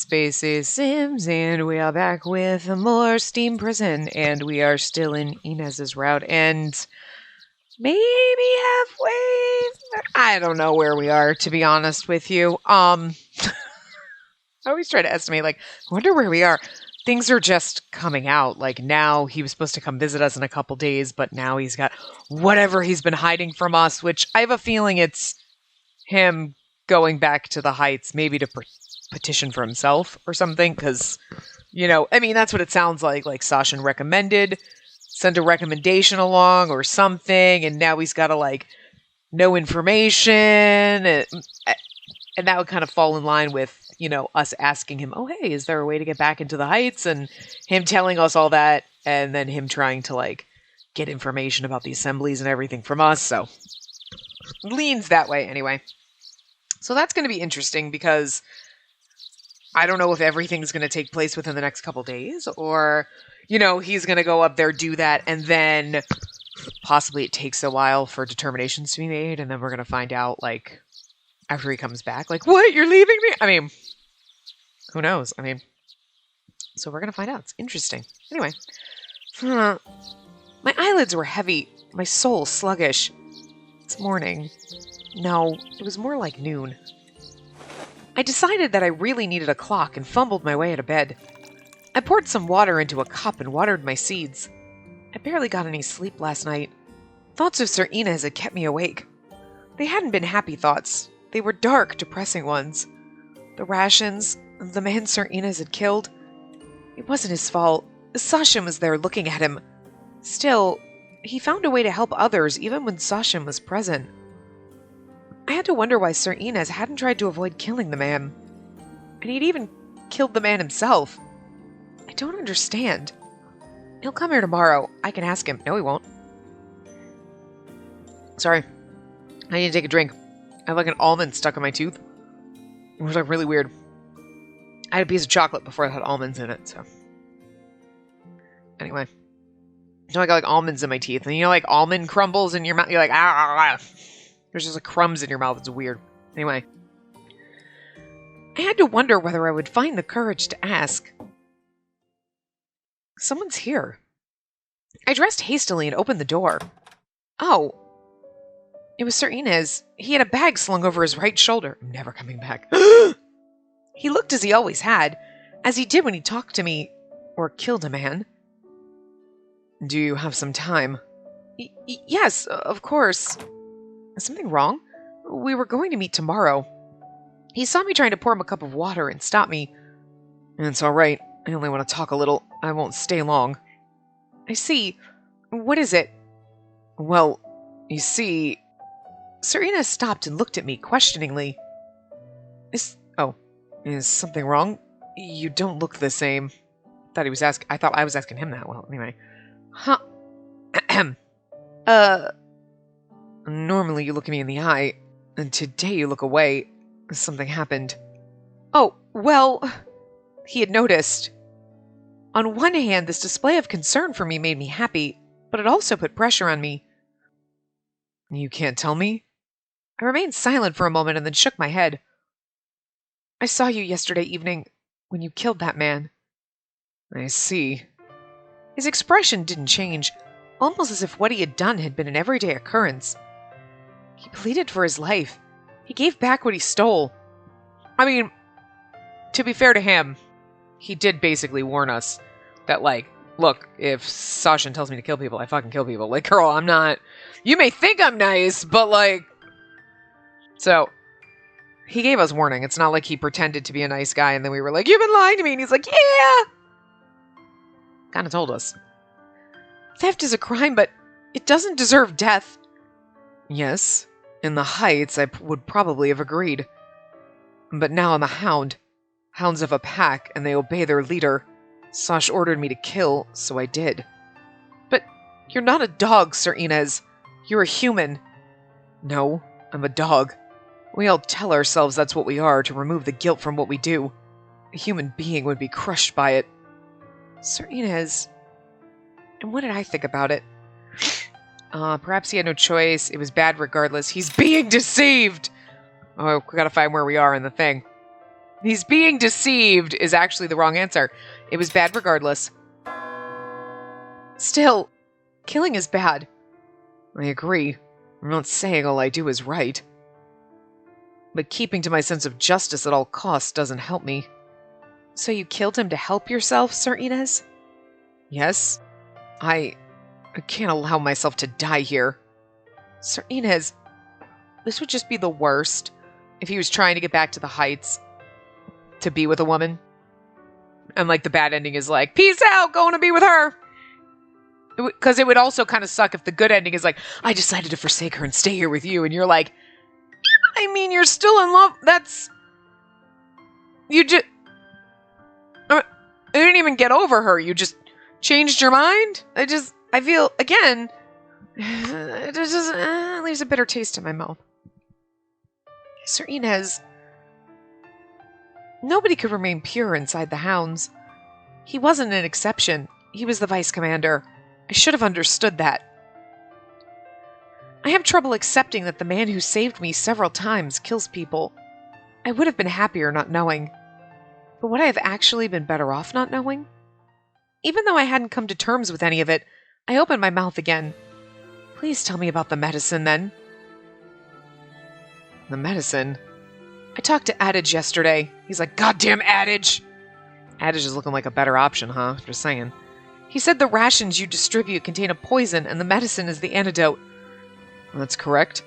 Spacey Sims, and we are back with more Steam Prison, and we are still in Inez's route, and maybe halfway. I don't know where we are, to be honest with you. I always try to estimate, I wonder where we are. Things are just coming out. Now he was supposed to come visit us in a couple days, but now he's got whatever he's been hiding from us, which I have a feeling it's him going back to the Heights, maybe to petition for himself or something, because, that's what it sounds like. Sashin recommended, send a recommendation along or something, and now he's got to, no information, and that would kind of fall in line with, us asking him, oh, hey, is there a way to get back into the Heights? And him telling us all that, and then him trying to, get information about the assemblies and everything from us, so leans that way anyway. So that's going to be interesting, because I don't know if everything's going to take place within the next couple days, or, he's going to go up there, do that, and then possibly it takes a while for determinations to be made, and then we're going to find out, after he comes back, what, you're leaving me? I mean, who knows? So we're going to find out. It's interesting. Anyway. My eyelids were heavy, my soul sluggish. It's morning. No, it was more like noon. I decided that I really needed a clock and fumbled my way out of bed. I poured some water into a cup and watered my seeds. I barely got any sleep last night. Thoughts of Sir Inez had kept me awake. They hadn't been happy thoughts. They were dark, depressing ones. The rations, the man Sir Inez had killed. It wasn't his fault. Sashin was there looking at him. Still, he found a way to help others even when Sashin was present. I had to wonder why Sir Inez hadn't tried to avoid killing the man. And he'd even killed the man himself. I don't understand. He'll come here tomorrow. I can ask him. No, he won't. Sorry. I need to take a drink. I have an almond stuck in my tooth. It was really weird. I had a piece of chocolate before it had almonds in it, so. Anyway. I got almonds in my teeth. And almond crumbles in your mouth. You're ah. There's just crumbs in your mouth. It's weird. Anyway. I had to wonder whether I would find the courage to ask. Someone's here. I dressed hastily and opened the door. Oh. It was Sir Inez. He had a bag slung over his right shoulder. I'm never coming back. He looked as he always had, as he did when he talked to me, or killed a man. Do you have some time? Yes, of course. Is something wrong? We were going to meet tomorrow. He saw me trying to pour him a cup of water and stopped me. It's all right. I only want to talk a little. I won't stay long. I see. What is it? Well, you see... Sir Inez stopped and looked at me questioningly. Is something wrong? You don't look the same. I thought I was asking him that. Well, anyway. Huh. Normally you look at me in the eye, and today you look away. Something happened. Oh, well, he had noticed. On one hand, this display of concern for me made me happy, but it also put pressure on me. You can't tell me? I remained silent for a moment and then shook my head. I saw you yesterday evening when you killed that man. I see. His expression didn't change, almost as if what he had done had been an everyday occurrence. He pleaded for his life. He gave back what he stole. To be fair to him, he did basically warn us that, look, if Sashin tells me to kill people, I fucking kill people. Girl, I'm not... You may think I'm nice, but, So, he gave us warning. It's not like he pretended to be a nice guy and then we were like, you've been lying to me, and he's like, yeah! Kinda told us. Theft is a crime, but it doesn't deserve death. Yes, in the Heights, I would probably have agreed. But now I'm a hound. Hounds of a pack, and they obey their leader. Sash ordered me to kill, so I did. But you're not a dog, Sir Inez. You're a human. No, I'm a dog. We all tell ourselves that's what we are to remove the guilt from what we do. A human being would be crushed by it. Sir Inez... And what did I think about it? Perhaps he had no choice. It was bad regardless. He's being deceived! Oh, we gotta find where we are in the thing. He's being deceived is actually the wrong answer. It was bad regardless. Still, killing is bad. I agree. I'm not saying all I do is right. But keeping to my sense of justice at all costs doesn't help me. So you killed him to help yourself, Sir Inez? Yes. I can't allow myself to die here. Sir Inez, this would just be the worst if he was trying to get back to the Heights to be with a woman. And like the bad ending is like, peace out, going to be with her. Because it would also kind of suck if the good ending is like, I decided to forsake her and stay here with you. And you're like, I mean, you're still in love. That's... You just... You didn't even get over her. You just changed your mind? I feel, again, it just leaves a bitter taste in my mouth. Sir Inez, nobody could remain pure inside the Hounds. He wasn't an exception. He was the vice commander. I should have understood that. I have trouble accepting that the man who saved me several times kills people. I would have been happier not knowing. But would I have actually been better off not knowing? Even though I hadn't come to terms with any of it, I opened my mouth again. Please tell me about the medicine, then. The medicine? I talked to Adage yesterday. He's like, goddamn Adage! Adage is looking like a better option, huh? Just saying. He said the rations you distribute contain a poison, and the medicine is the antidote. Well, that's correct.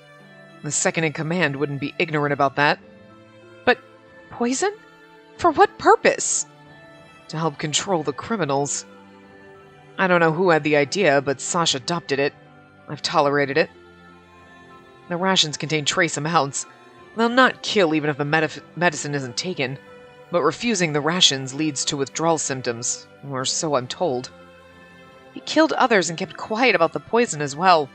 The second-in-command wouldn't be ignorant about that. But poison? For what purpose? To help control the criminals. I don't know who had the idea, but Sasha adopted it. I've tolerated it. The rations contain trace amounts. They'll not kill even if the medicine isn't taken, but refusing the rations leads to withdrawal symptoms, or so I'm told. He killed others and kept quiet about the poison as well.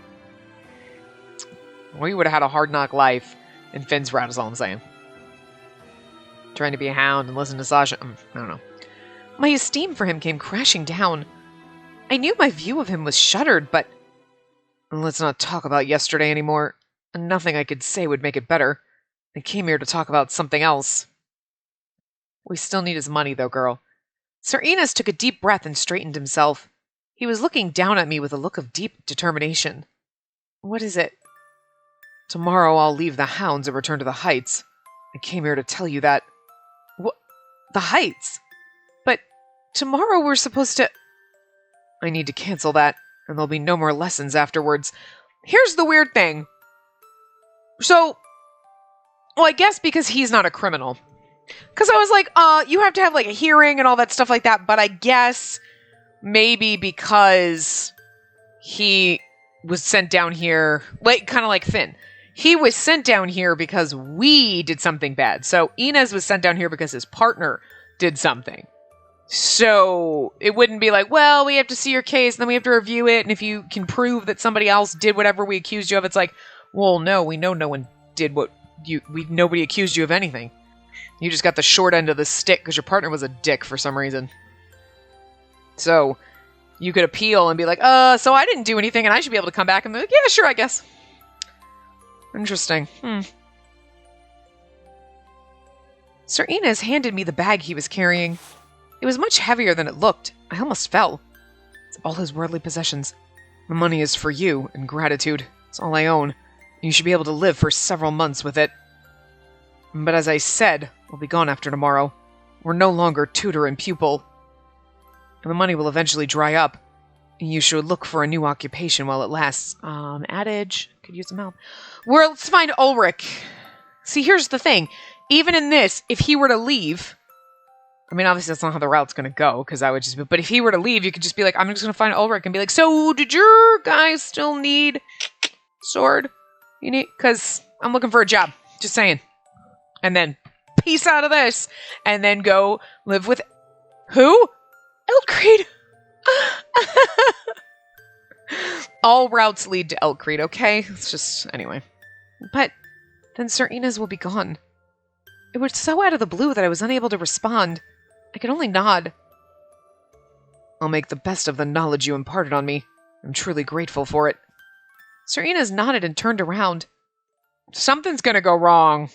Well, he would have had a hard-knock life in Finn's route, is all I'm saying. Trying to be a hound and listen to Sasha. I don't know. My esteem for him came crashing down. I knew my view of him was shuttered, but... Let's not talk about yesterday anymore. Nothing I could say would make it better. I came here to talk about something else. We still need his money, though, girl. Sir Inez took a deep breath and straightened himself. He was looking down at me with a look of deep determination. What is it? Tomorrow I'll leave the Hounds and return to the Heights. I came here to tell you that... What? The Heights? But tomorrow we're supposed to... I need to cancel that, and there'll be no more lessons afterwards. Here's the weird thing. So, well, I guess because he's not a criminal. Because I was like, you have to have, like, a hearing and all that stuff like that, but I guess maybe because he was sent down here, like, kind of like Finn. He was sent down here because we did something bad. So Inez was sent down here because his partner did something. So it wouldn't be like, well, we have to see your case, and then we have to review it, and if you can prove that somebody else did whatever we accused you of, it's like, well, no, we know no one did what nobody accused you of anything. You just got the short end of the stick because your partner was a dick for some reason. So you could appeal and be like, so I didn't do anything, and I should be able to come back and be like, yeah, sure, I guess. Interesting. Sir Inez handed me the bag he was carrying. It was much heavier than it looked. I almost fell. It's all his worldly possessions. The money is for you, and gratitude. It's all I own. You should be able to live for several months with it. But as I said, I'll be gone after tomorrow. We're no longer tutor and pupil. And the money will eventually dry up. You should look for a new occupation while it lasts. Adage. Could use some help. Well, let's find Ulrich. See, here's the thing. Even in this, if he were to leave... I mean, obviously that's not how the route's going to go, because I would just... But if he were to leave, you could just be like, I'm just going to find Ulrich and be like, so, did your guys still need sword? You need... Because I'm looking for a job. Just saying. And then, peace out of this. And then go live with... Who? Elkreed. All routes lead to Elkreed, okay? It's just... Anyway. But then Sir Inez will be gone. It was so out of the blue that I was unable to respond. I could only nod. I'll make the best of the knowledge you imparted on me. I'm truly grateful for it. Sir Inez nodded and turned around. Something's gonna go wrong.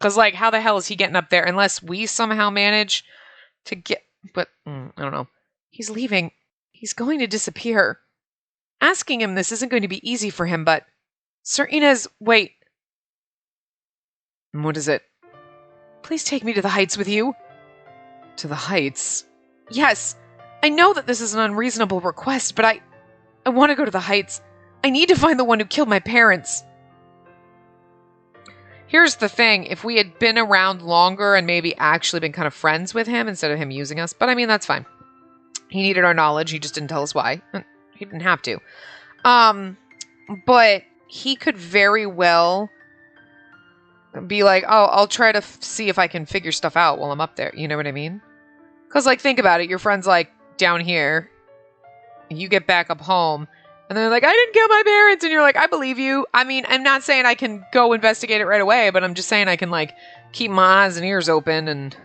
Because, like, how the hell is he getting up there? Unless we somehow manage to get... But, I don't know. He's leaving. He's going to disappear. Asking him this isn't going to be easy for him, but... Sir Inez, wait. What is it? Please take me to the Heights with you. To the Heights? Yes. I know that this is an unreasonable request, but I want to go to the Heights. I need to find the one who killed my parents. Here's the thing. If we had been around longer and maybe actually been kind of friends with him instead of him using us, but I mean, that's fine. He needed our knowledge. He just didn't tell us why. He didn't have to. But he could very well be like, oh, I'll try to see if I can figure stuff out while I'm up there. You know what I mean? Because, like, think about it. Your friend's, like, down here. You get back up home. And they're like, I didn't kill my parents. And you're like, I believe you. I mean, I'm not saying I can go investigate it right away, but I'm just saying I can, like, keep my eyes and ears open and,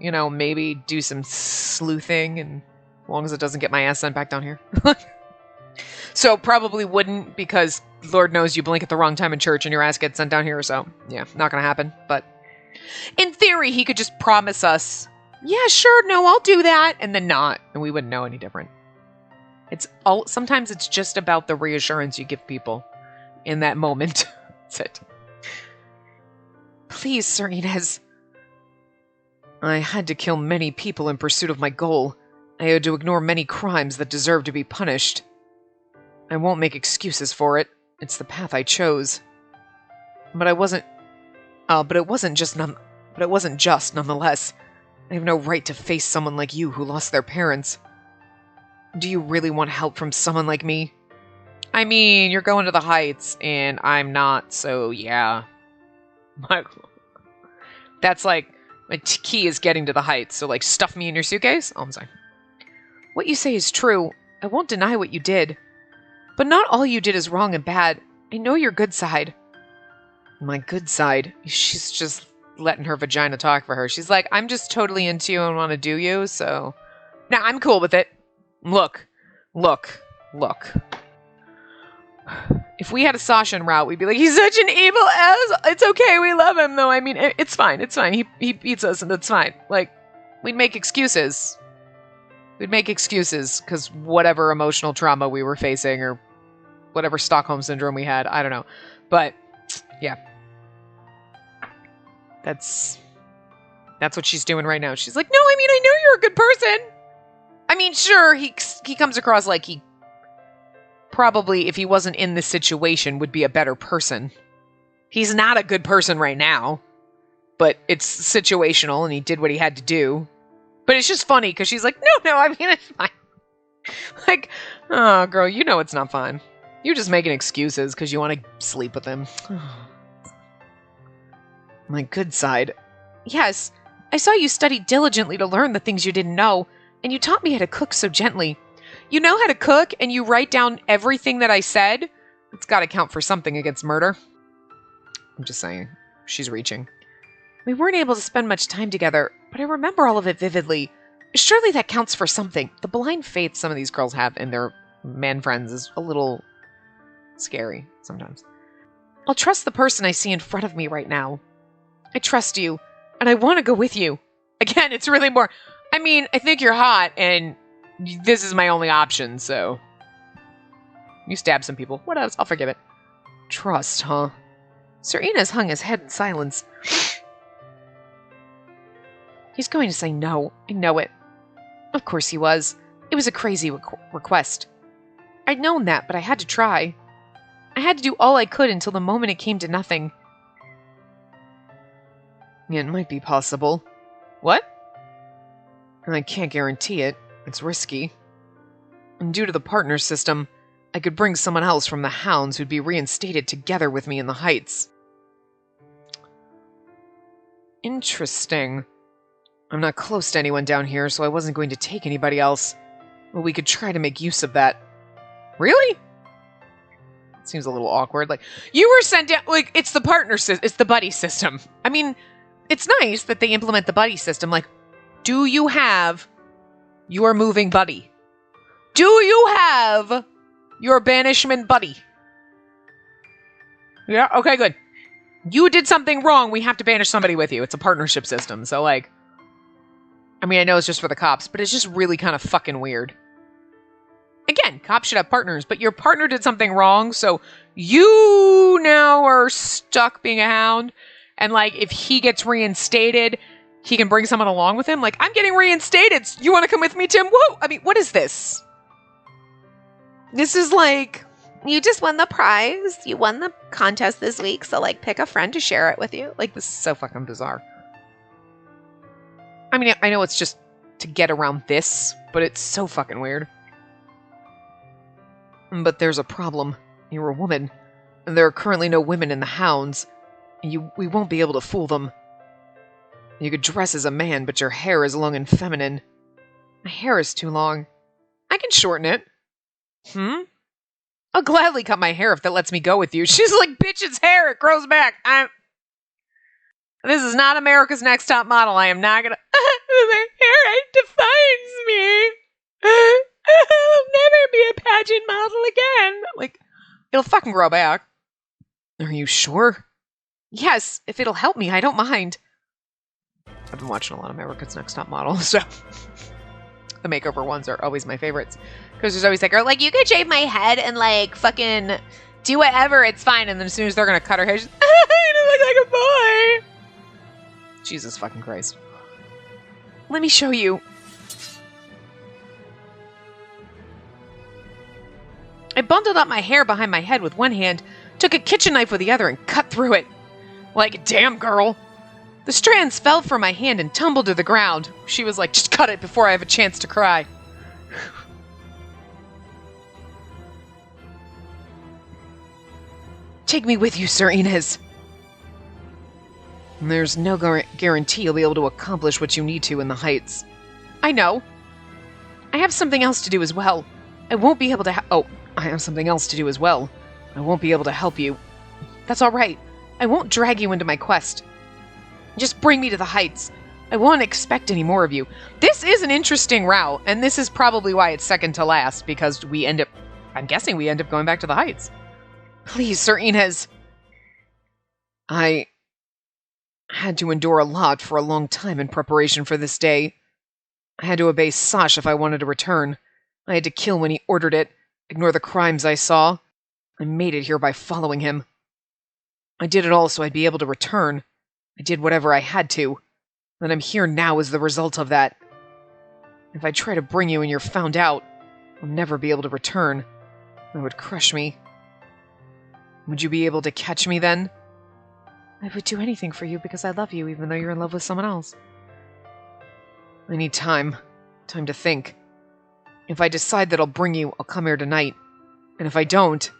you know, maybe do some sleuthing, and as long as it doesn't get my ass sent back down here. So probably wouldn't, because Lord knows you blink at the wrong time in church and your ass gets sent down here. So yeah, not going to happen. But in theory, he could just promise us, yeah, sure, no, I'll do that. And then not. And we wouldn't know any different. Sometimes it's just about the reassurance you give people in that moment. That's it. Please, Sir Inez. I had to kill many people in pursuit of my goal. I had to ignore many crimes that deserve to be punished. I won't make excuses for it. It's the path I chose. But it wasn't just nonetheless. I have no right to face someone like you who lost their parents. Do you really want help from someone like me? I mean, you're going to the Heights, and I'm not, so yeah. That's like, my key is getting to the Heights, so like, stuff me in your suitcase? Oh, I'm sorry. What you say is true. I won't deny what you did. But not all you did is wrong and bad. I know your good side. My good side? She's just letting her vagina talk for her. She's like, I'm just totally into you and want to do you, so... Nah, I'm cool with it. Look. If we had a Sasha route, we'd be like, he's such an evil ass. It's okay, we love him, though. I mean, it's fine. He beats us, and it's fine. Like, we'd make excuses. Because whatever emotional trauma we were facing, or whatever Stockholm Syndrome we had, I don't know. But, yeah. That's what she's doing right now. She's like, no, I mean, I know you're a good person. I mean, sure, he comes across like he probably, if he wasn't in this situation, would be a better person. He's not a good person right now, but it's situational, and he did what he had to do. But it's just funny, because she's like, no, I mean, it's fine. Like, oh, girl, you know it's not fine. You're just making excuses because you want to sleep with him. My good side. Yes, I saw you study diligently to learn the things you didn't know, and you taught me how to cook so gently. You know how to cook, and you write down everything that I said? It's got to count for something against murder. I'm just saying. She's reaching. We weren't able to spend much time together, but I remember all of it vividly. Surely that counts for something. The blind faith some of these girls have in their man friends is a little scary sometimes. I'll trust the person I see in front of me right now. I trust you, and I want to go with you. Again, it's really more... I mean, I think you're hot, and this is my only option, so... You stab some people. What else? I'll forgive it. Trust, huh? Sir Inez hung his head in silence. He's going to say no. I know it. Of course he was. It was a crazy request. I'd known that, but I had to try. I had to do all I could until the moment it came to nothing. It might be possible. What? I can't guarantee it. It's risky. And due to the partner system, I could bring someone else from the Hounds who'd be reinstated together with me in the Heights. Interesting. I'm not close to anyone down here, so I wasn't going to take anybody else. But we could try to make use of that. Really? Seems a little awkward. Like, you were sent down... Like, it's the partner system. It's the buddy system. I mean, it's nice that they implement the buddy system. Like, do you have your moving buddy? Do you have your banishment buddy? Yeah? Okay, good. You did something wrong. We have to banish somebody with you. It's a partnership system. So, like, I mean, I know it's just for the cops, but it's just really kind of fucking weird. Again, cops should have partners, but your partner did something wrong, so you now are stuck being a hound. And, like, if he gets reinstated, he can bring someone along with him. Like, I'm getting reinstated. You want to come with me, Tim? Whoa! I mean, what is this? This is like... You just won the prize. You won the contest this week, so, like, pick a friend to share it with you. Like, this is so fucking bizarre. I mean, I know it's just to get around this, but it's so fucking weird. But there's a problem. You're a woman, and there are currently no women in the hounds. We won't be able to fool them. You could dress as a man, but your hair is long and feminine. My hair is too long. I can shorten it. I'll gladly cut my hair if that lets me go with you. She's like, bitch, it's hair. It grows back. This is not America's Next Top Model. I am not gonna... My hair defines me. I'll never be a pageant model again. Like, it'll fucking grow back. Are you sure? Yes, if it'll help me, I don't mind. I've been watching a lot of America's Next Top Model, so... The makeover ones are always my favorites. Because there's always that girl, like, you could shave my head and, like, fucking do whatever, it's fine. And then as soon as they're going to cut her hair, she's, I look like a boy. Jesus fucking Christ. Let me show you. I bundled up my hair behind my head with one hand, took a kitchen knife with the other, and cut through it. Like, damn, girl. The strands fell from my hand and tumbled to the ground. She was like, just cut it before I have a chance to cry. Take me with you, Sir Inez. There's no guarantee you'll be able to accomplish what you need to in the Heights. I know. I have something else to do as well. I won't be able to I have something else to do as well. I won't be able to help you. That's all right. I won't drag you into my quest. Just bring me to the Heights. I won't expect any more of you. This is an interesting route, and this is probably why it's second to last, because I'm guessing we end up going back to the Heights. Please, Sir Inez. I had to endure a lot for a long time in preparation for this day. I had to obey Sash if I wanted to return. I had to kill when he ordered it, ignore the crimes I saw. I made it here by following him. I did it all so I'd be able to return. I did whatever I had to. And I'm here now as the result of that. If I try to bring you and you're found out, I'll never be able to return. That would crush me. Would you be able to catch me then? I would do anything for you because I love you, even though you're in love with someone else. I need time. Time to think. If I decide that I'll bring you, I'll come here tonight. And if I don't...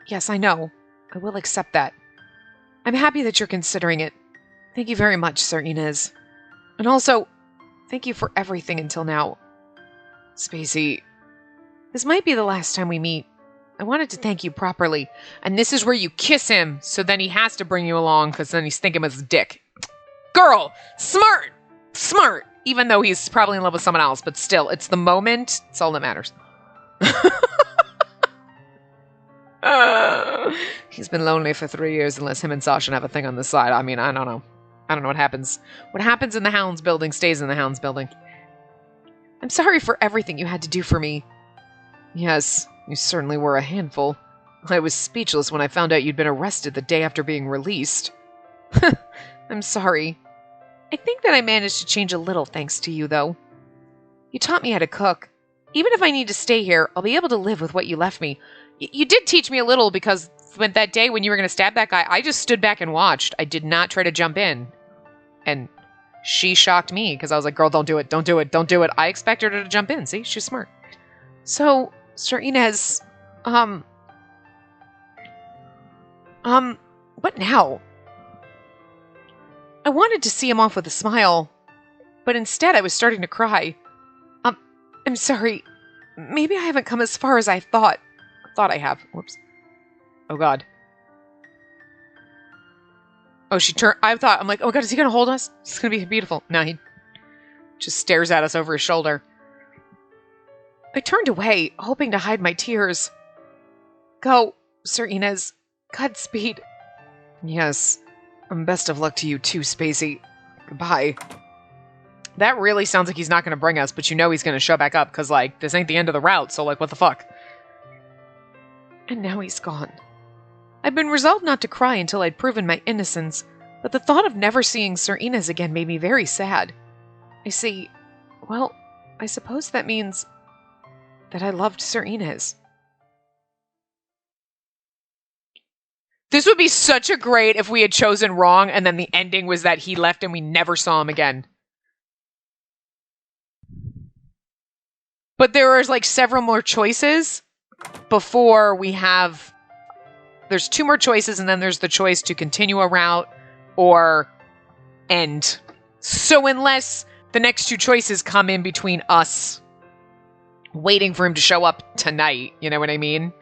Yes, I know. I will accept that. I'm happy that you're considering it. Thank you very much, Sir Inez. And also, thank you for everything until now. Spacey, this might be the last time we meet. I wanted to thank you properly. And this is where you kiss him, so then he has to bring you along, because then he's thinking of his dick. Girl! Smart! Smart! Even though he's probably in love with someone else, but still, it's the moment. It's all that matters. He's been lonely for 3 years unless him and Sasha have a thing on the side. I mean, I don't know. I don't know what happens. What happens in the Hounds building stays in the Hounds building. I'm sorry for everything you had to do for me. Yes, you certainly were a handful. I was speechless when I found out you'd been arrested the day after being released. I'm sorry. I think that I managed to change a little thanks to you, though. You taught me how to cook. Even if I need to stay here, I'll be able to live with what you left me. You did teach me a little, because when that day when you were going to stab that guy, I just stood back and watched. I did not try to jump in. And she shocked me, because I was like, girl, don't do it, don't do it, don't do it. I expected her to jump in. See, she's smart. So, Sir Inez, what now? I wanted to see him off with a smile, but instead I was starting to cry. I'm sorry. Maybe I haven't come as far as I thought I have. Whoops. Oh, God. Oh, she turned. I'm like, oh, God, is he going to hold us? It's going to be beautiful. No, he just stares at us over his shoulder. I turned away, hoping to hide my tears. Go, Sir Inez. Godspeed. Yes, Best of luck to you too, Spacey. Goodbye. That really sounds like he's not going to bring us, but you know he's going to show back up, because, like, this ain't the end of the route, so, like, what the fuck? And now he's gone. I'd been resolved not to cry until I'd proven my innocence, but the thought of never seeing Sir Inez again made me very sad. I see. Well, I suppose that means that I loved Sir Inez. This would be such a great if we had chosen wrong and then the ending was that he left and we never saw him again. But there is like several more choices before we have... There's 2 more choices and then there's the choice to continue a route or end. So unless the next 2 choices come in between us waiting for him to show up tonight, you know what I mean?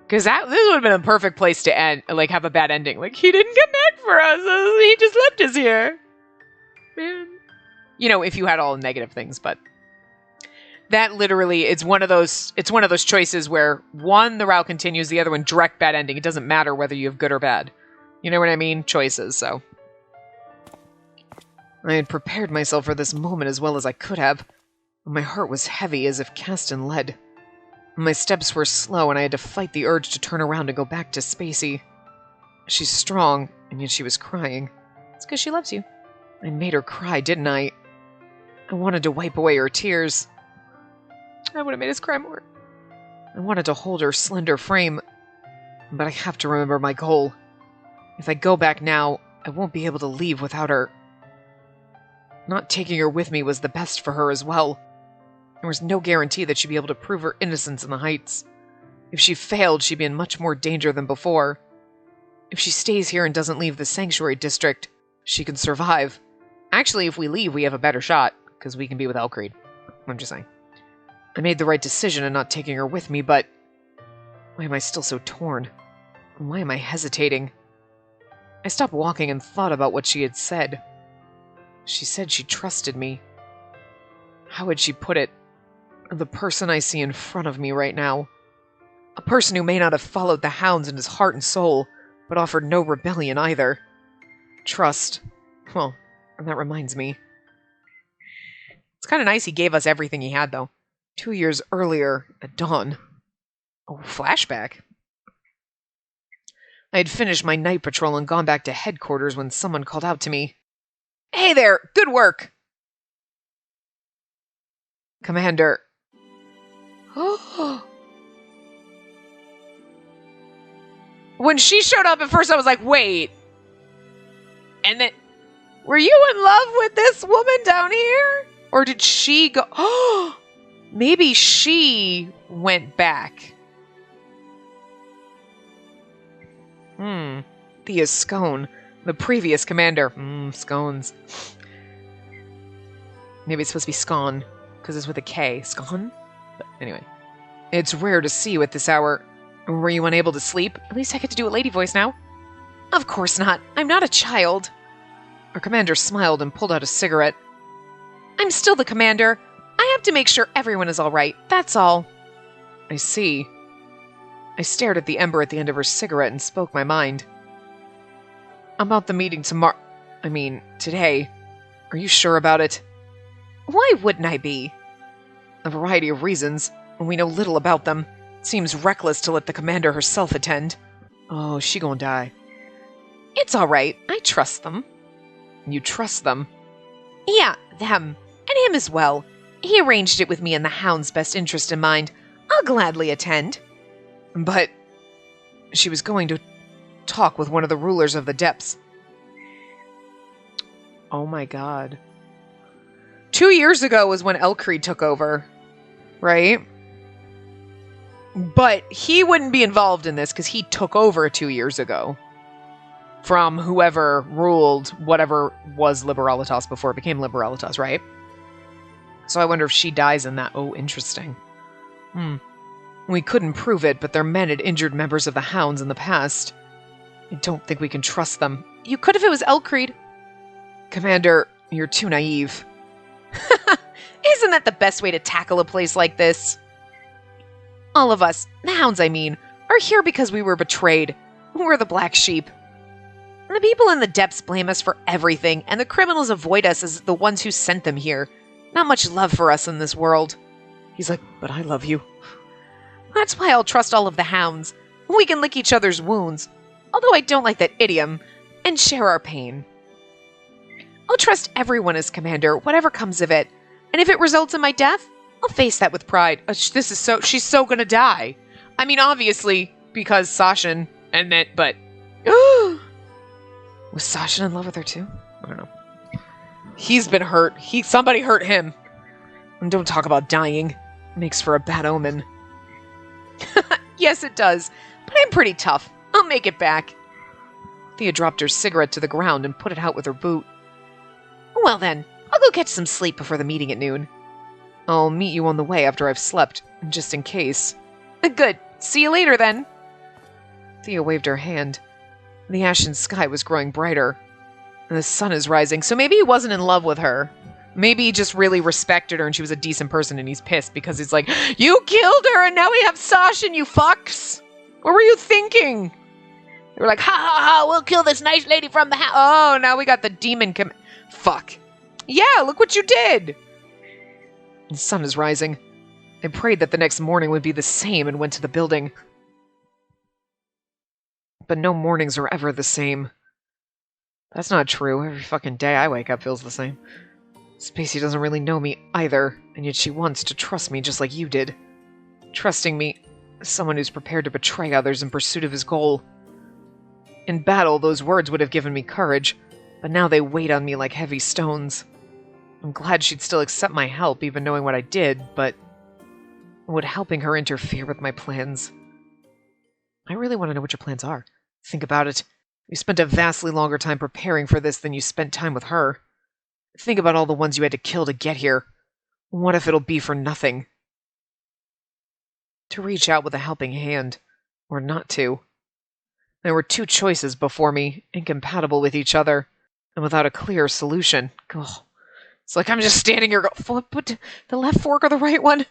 Because this would have been a perfect place to end, like have a bad ending. Like, he didn't come back for us, he just left us here. Man. You know, if you had all negative things, but that literally, it's one of those choices where one, the route continues, the other one, direct bad ending. It doesn't matter whether you have good or bad. You know what I mean? Choices, so. I had prepared myself for this moment as well as I could have. My heart was heavy as if cast in lead. My steps were slow and I had to fight the urge to turn around and go back to Spacey. She's strong, and yet she was crying. It's because she loves you. I made her cry, didn't I? I wanted to wipe away her tears. I would have made us cry more. I wanted to hold her slender frame, but I have to remember my goal. If I go back now, I won't be able to leave without her. Not taking her with me was the best for her as well. There was no guarantee that she'd be able to prove her innocence in the Heights. If she failed, she'd be in much more danger than before. If she stays here and doesn't leave the Sanctuary District, she can survive. Actually, if we leave, we have a better shot, because we can be with Elcreed. I'm just saying. I made the right decision in not taking her with me, but why am I still so torn? Why am I hesitating? I stopped walking and thought about what she had said. She said she trusted me. How had she put it? The person I see in front of me right now. A person who may not have followed the hounds in his heart and soul, but offered no rebellion either. Trust. Well, and that reminds me. It's kind of nice he gave us everything he had, though. 2 years earlier, at dawn. Oh, flashback. I had finished my night patrol and gone back to headquarters when someone called out to me. Hey there! Good work! Commander. When she showed up at first, I was like, wait. And then, were you in love with this woman down here? Or did she go... Oh, maybe she went back. Thea Scone, the previous commander. Scones. Maybe it's supposed to be Scone, because it's with a K. Scone? But anyway. It's rare to see you at this hour. Were you unable to sleep? At least I get to do a lady voice now. Of course not. I'm not a child. Our commander smiled and pulled out a cigarette. I'm still the commander. I have to make sure everyone is all right. That's all. I see. I stared at the ember at the end of her cigarette and spoke my mind. About the meeting tomorrow. Today. Are you sure about it? Why wouldn't I be? A variety of reasons. We know little about them. It seems reckless to let the commander herself attend. Oh, she gonna die. It's all right. I trust them. You trust them? Yeah, them. And him as well. He arranged it with me in the Hound's best interest in mind. I'll gladly attend. But she was going to talk with one of the rulers of the depths. Oh my god. 2 years ago was when Elcreed took over, right? But he wouldn't be involved in this because he took over 2 years ago from whoever ruled whatever was Liberalitas before it became Liberalitas, right? So I wonder if she dies in that. Oh, interesting. We couldn't prove it, but their men had injured members of the Hounds in the past. I don't think we can trust them. You could if it was Elcreed. Commander, you're too naive. Isn't that the best way to tackle a place like this? All of us, the Hounds I mean, are here because we were betrayed. We're the black sheep. And the people in the depths blame us for everything, and the criminals avoid us as the ones who sent them here. Not much love for us in this world. He's like, but I love you. That's why I'll trust all of the hounds. We can lick each other's wounds. Although I don't like that idiom. And share our pain. I'll trust everyone as commander, whatever comes of it. And if it results in my death, I'll face that with pride. She's so gonna die. I mean, obviously, because Sashin, and then, but... was Sashin in love with her too? I don't know. He's been hurt. Somebody hurt him. And don't talk about dying. Makes for a bad omen. Yes, it does. But I'm pretty tough. I'll make it back. Thea dropped her cigarette to the ground and put it out with her boot. Well then, I'll go catch some sleep before the meeting at noon. I'll meet you on the way after I've slept, just in case. Good. See you later then. Thea waved her hand. The ashen sky was growing brighter. And the sun is rising, so maybe he wasn't in love with her. Maybe he just really respected her and she was a decent person and he's pissed because he's like, you killed her and now we have Sashin, you fucks! What were you thinking? They were like, ha ha ha, we'll kill this nice lady from the house. Oh, now we got the demon fuck. Yeah, look what you did! The sun is rising. I prayed that the next morning would be the same and went to the building. But no mornings are ever the same. That's not true. Every fucking day I wake up feels the same. Spacey doesn't really know me either, and yet she wants to trust me just like you did. Trusting me as someone who's prepared to betray others in pursuit of his goal. In battle, those words would have given me courage, but now they weigh on me like heavy stones. I'm glad she'd still accept my help, even knowing what I did, but would helping her interfere with my plans? I really want to know what your plans are. Think about it. You spent a vastly longer time preparing for this than you spent time with her. Think about all the ones you had to kill to get here. What if it'll be for nothing? To reach out with a helping hand, or not to. There were two choices before me, incompatible with each other, and without a clear solution. Ugh. It's like I'm just standing here going, put the left fork or the right one?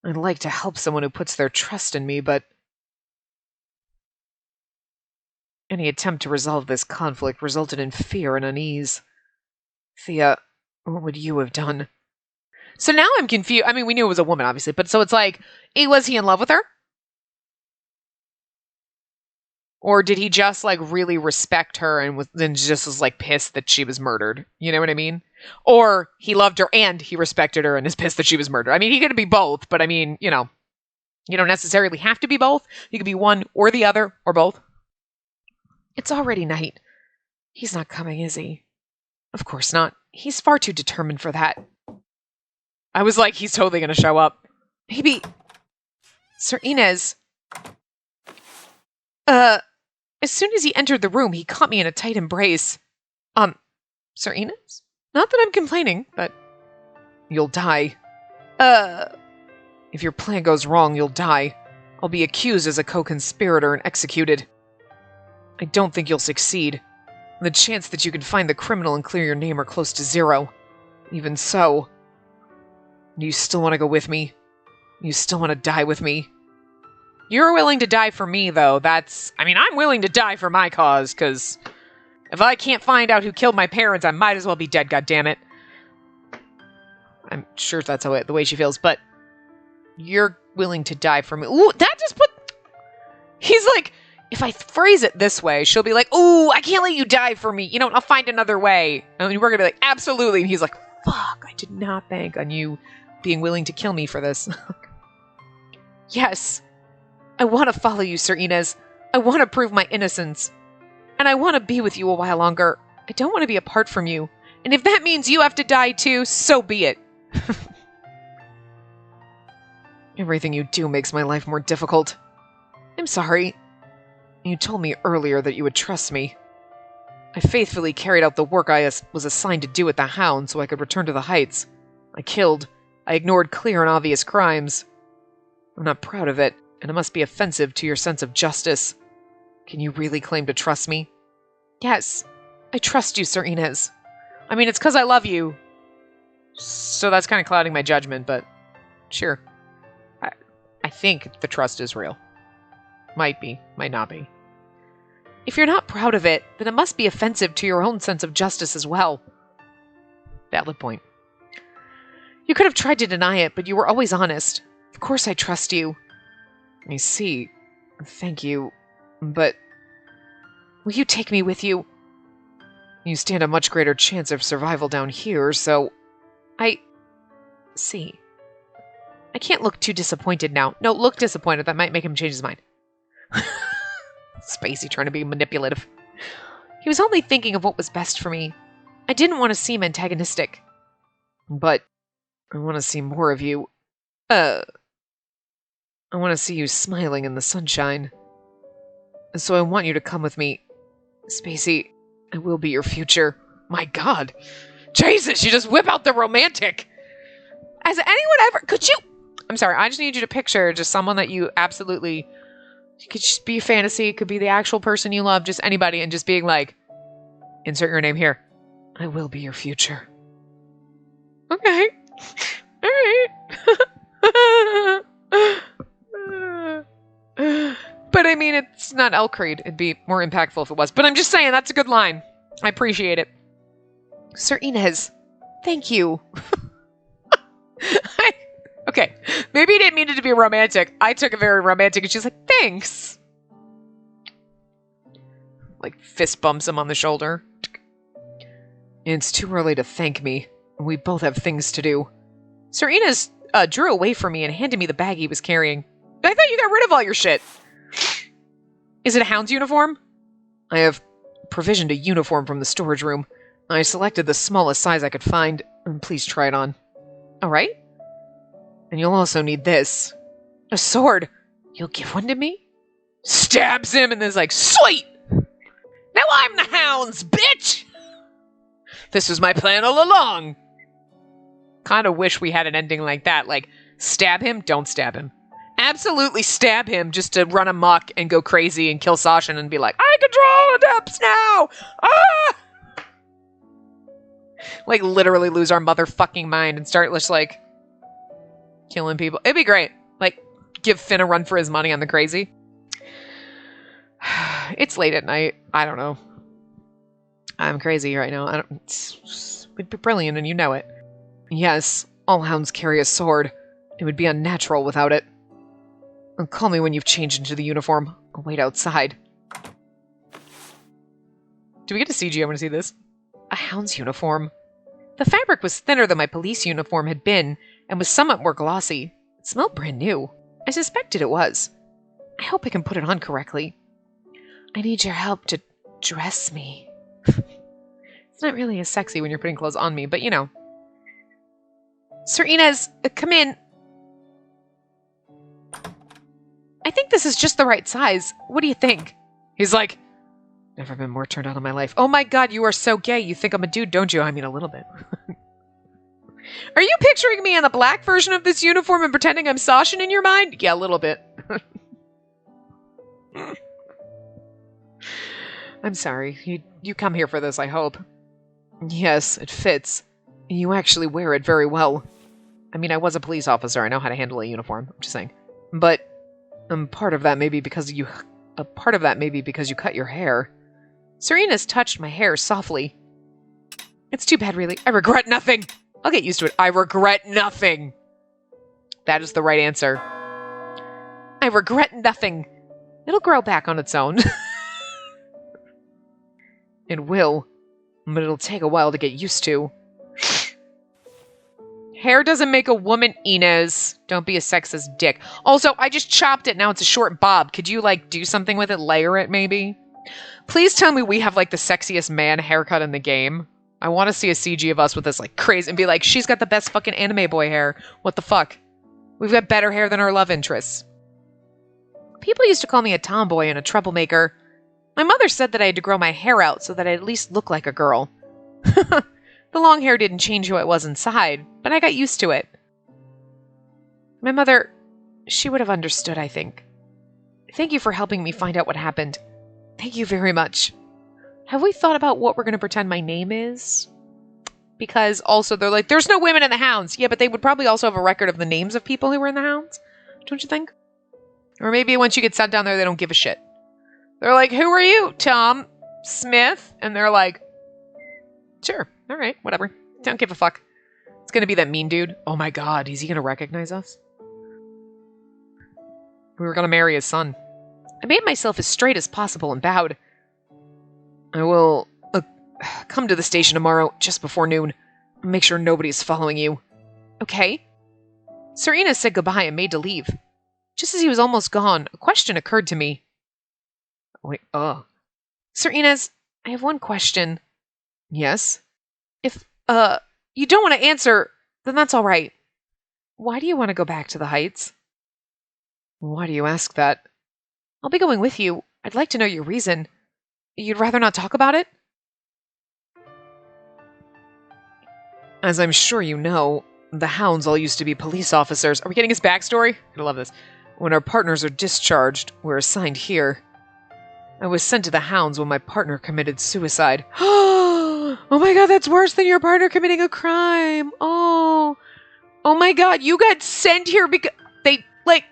I'd like to help someone who puts their trust in me, but any attempt to resolve this conflict resulted in fear and unease. Thea, what would you have done? So now I'm confused. I mean, we knew it was a woman, obviously, but so it's like, was he in love with her? Or did he just, like, really respect her and then just was, like, pissed that she was murdered? You know what I mean? Or he loved her and he respected her and is pissed that she was murdered. I mean, he could be both, but I mean, you know, you don't necessarily have to be both. You could be one or the other, or both. It's already night. He's not coming, is he? Of course not. He's far too determined for that. I was like, he's totally going to show up. Maybe... Sir Inez... As soon as he entered the room, he caught me in a tight embrace. Sir Inez? Not that I'm complaining, but... You'll die. If your plan goes wrong, you'll die. I'll be accused as a co-conspirator and executed. I don't think you'll succeed. The chance that you can find the criminal and clear your name are close to zero. Even so... Do you still want to go with me? You still want to die with me? You're willing to die for me, though. I'm willing to die for my cause, because if I can't find out who killed my parents, I might as well be dead, goddammit. I'm sure that's the way she feels, but you're willing to die for me. Ooh, that just put... He's like, if I phrase it this way, she'll be like, ooh, I can't let you die for me. You know, I'll find another way. And we're going to be like, absolutely. And he's like, fuck, I did not bank on you being willing to kill me for this. Yes. I want to follow you, Sir Inez. I want to prove my innocence. And I want to be with you a while longer. I don't want to be apart from you. And if that means you have to die too, so be it. Everything you do makes my life more difficult. I'm sorry. You told me earlier that you would trust me. I faithfully carried out the work I was assigned to do at the Hound so I could return to the Heights. I killed. I ignored clear and obvious crimes. I'm not proud of it, and it must be offensive to your sense of justice. Can you really claim to trust me? Yes, I trust you, Sir Inez. I mean, it's because I love you. So that's kind of clouding my judgment, but sure. I think the trust is real. Might be, might not be. If you're not proud of it, then it must be offensive to your own sense of justice as well. Valid point. You could have tried to deny it, but you were always honest. Of course I trust you. I see. Thank you. But will you take me with you? You stand a much greater chance of survival down here, so... I see. I can't look too disappointed now. No, look disappointed. That might make him change his mind. Spacey trying to be manipulative. He was only thinking of what was best for me. I didn't want to seem antagonistic. But I want to see more of you. I want to see you smiling in the sunshine. So I want you to come with me. Spacey, I will be your future. My God. Jesus, you just whip out the romantic. Has anyone ever... Could you... I'm sorry, I just need you to picture just someone that you absolutely... It could just be a fantasy. It could be the actual person you love. Just anybody. And just being like... Insert your name here. I will be your future. Okay. All right. But I mean, it's not Elcreed. It'd be more impactful if it was. But I'm just saying, that's a good line. I appreciate it. Sir Inez, thank you. Okay, maybe he didn't mean it to be romantic. I took it very romantic, and she's like, thanks. Like, fist bumps him on the shoulder. It's too early to thank me. We both have things to do. Sir Inez drew away from me and handed me the bag he was carrying. I thought you got rid of all your shit. Is it a hound's uniform? I have provisioned a uniform from the storage room. I selected the smallest size I could find. Please try it on. All right. And you'll also need this. A sword. You'll give one to me? Stabs him and is like, sweet! Now I'm the hounds, bitch! This was my plan all along. Kind of wish we had an ending like that. Like, stab him, don't stab him. Absolutely stab him just to run amok and go crazy and kill Sasha and be like, I control the depths now! Ah! Like, literally lose our motherfucking mind and start just, like, killing people. It'd be great. Like, give Finn a run for his money on the crazy. It's late at night. I don't know. I'm crazy right now. It'd be brilliant and you know it. Yes, all hounds carry a sword. It would be unnatural without it. Call me when you've changed into the uniform. I'll wait outside. Do we get a CG? I want to see this. A hound's uniform. The fabric was thinner than my police uniform had been, and was somewhat more glossy. It smelled brand new. I suspected it was. I hope I can put it on correctly. I need your help to dress me. It's not really as sexy when you're putting clothes on me, but you know. Sir Inez, come in. I think this is just the right size. What do you think? He's like, never been more turned on in my life. Oh my God, you are so gay. You think I'm a dude, don't you? I mean, a little bit. Are you picturing me in the black version of this uniform and pretending I'm Sasha in your mind? Yeah, a little bit. I'm sorry. You come here for this, I hope. Yes, it fits. You actually wear it very well. I mean, I was a police officer. I know how to handle a uniform. I'm just saying. But part of that may be because you cut your hair. Serena's touched my hair softly. It's too bad, really. I regret nothing. I'll get used to it. I regret nothing. That is the right answer. I regret nothing. It'll grow back on its own. It will, but it'll take a while to get used to. Hair doesn't make a woman, Inez. Don't be a sexist dick. Also, I just chopped it. Now it's a short bob. Could you, like, do something with it? Layer it, maybe? Please tell me we have, like, the sexiest man haircut in the game. I want to see a CG of us with this, like, crazy and be like, she's got the best fucking anime boy hair. What the fuck? We've got better hair than our love interests. People used to call me a tomboy and a troublemaker. My mother said that I had to grow my hair out so that I at least look like a girl. The long hair didn't change who I was inside, but I got used to it. My mother, she would have understood, I think. Thank you for helping me find out what happened. Thank you very much. Have we thought about what we're going to pretend my name is? Because also they're like, there's no women in the Hounds. Yeah, but they would probably also have a record of the names of people who were in the Hounds. Don't you think? Or maybe once you get sent down there, they don't give a shit. They're like, who are you, Tom Smith? And they're like, sure, all right, whatever. Don't give a fuck. It's gonna be that mean dude. Oh my god, is he gonna recognize us? We were gonna marry his son. I made myself as straight as possible and bowed. I will come to the station tomorrow, just before noon. Make sure nobody's following you. Okay. Sir Enos said goodbye and made to leave. Just as he was almost gone, a question occurred to me. Wait, Sir Enos, I have one question. Yes? If, you don't want to answer, then that's all right. Why do you want to go back to the Heights? Why do you ask that? I'll be going with you. I'd like to know your reason. You'd rather not talk about it? As I'm sure you know, the Hounds all used to be police officers. Are we getting his backstory? I love this. When our partners are discharged, we're assigned here. I was sent to the Hounds when my partner committed suicide. Oh my god, that's worse than your partner committing a crime. Oh my god, you got sent here because they, like...